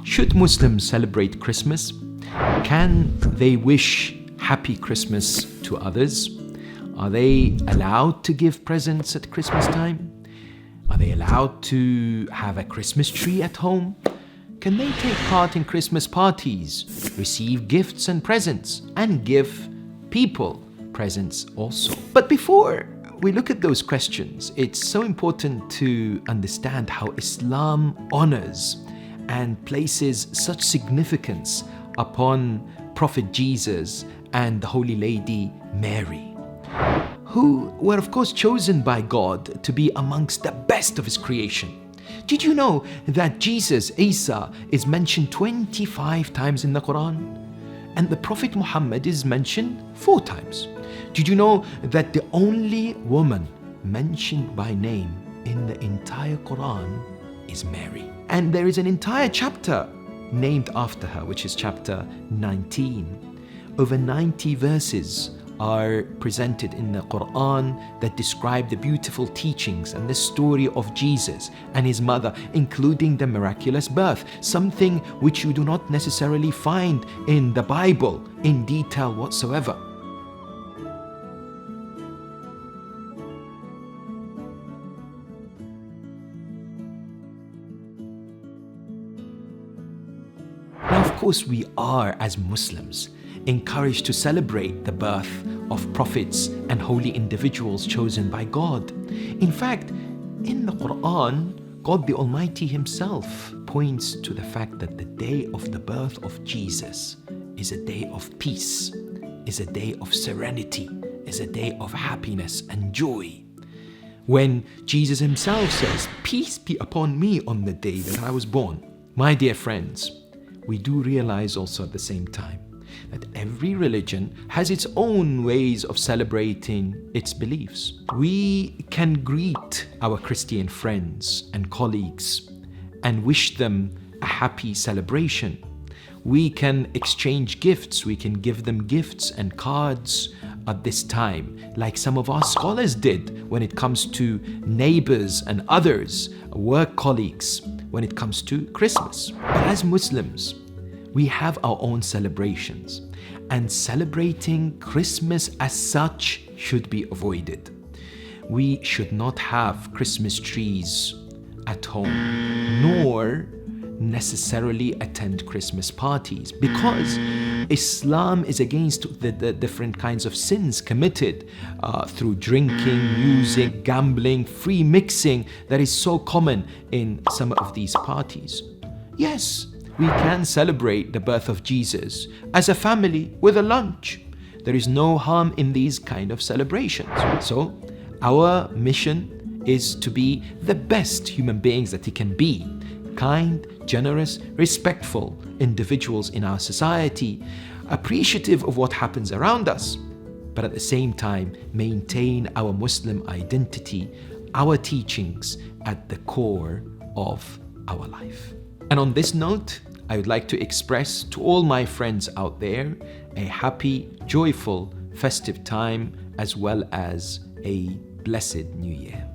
Should Muslims celebrate Christmas? Can they wish Happy Christmas to others? Are they allowed to give presents at Christmas time? Are they allowed to have a Christmas tree at home? Can they take part in Christmas parties, receive gifts and presents, and give people presents also? But before we look at those questions, it's so important to understand how Islam honors and places such significance upon Prophet Jesus and the Holy Lady Mary, who were of course chosen by God to be amongst the best of His creation. Did you know that Jesus, Isa, is mentioned 25 times in the Quran? And the Prophet Mohammed is mentioned 4 times. Did you know that the only woman mentioned by name in the entire Quran is Mary? And there is an entire chapter named after her, which is chapter 19. Over 90 verses are presented in the Quran that describe the beautiful teachings and the story of Jesus and His mother, including the miraculous birth, something which you do not necessarily find in the Bible in detail whatsoever. Now, of course, we are, as Muslims, encouraged to celebrate the birth of prophets and holy individuals chosen by God. In fact, in the Quran, God the Almighty Himself points to the fact that the day of the birth of Jesus is a day of peace, is a day of serenity, is a day of happiness and joy. When Jesus Himself says, "Peace be upon me on the day that I was born." My dear friends, we do realize also at the same time that every religion has its own ways of celebrating its beliefs. We can greet our Christian friends and colleagues and wish them a happy celebration. We can exchange gifts, we can give them gifts and cards at this time, like some of our scholars did when it comes to neighbors and others, work colleagues, when it comes to Christmas. But as Muslims, we have our own celebrations, and celebrating Christmas as such should be avoided. We should not have Christmas trees at home, nor necessarily attend Christmas parties, because Islam is against the different kinds of sins committed through drinking, music, gambling, free mixing that is so common in some of these parties. Yes, we can celebrate the birth of Jesus as a family with a lunch. There is no harm in these kind of celebrations. So our mission is to be the best human beings that He can be. Kind, generous, respectful individuals in our society, appreciative of what happens around us, but at the same time maintain our Muslim identity, our teachings at the core of our life. And on this note, I would like to express to all my friends out there a happy, joyful, festive time, as well as a blessed New Year.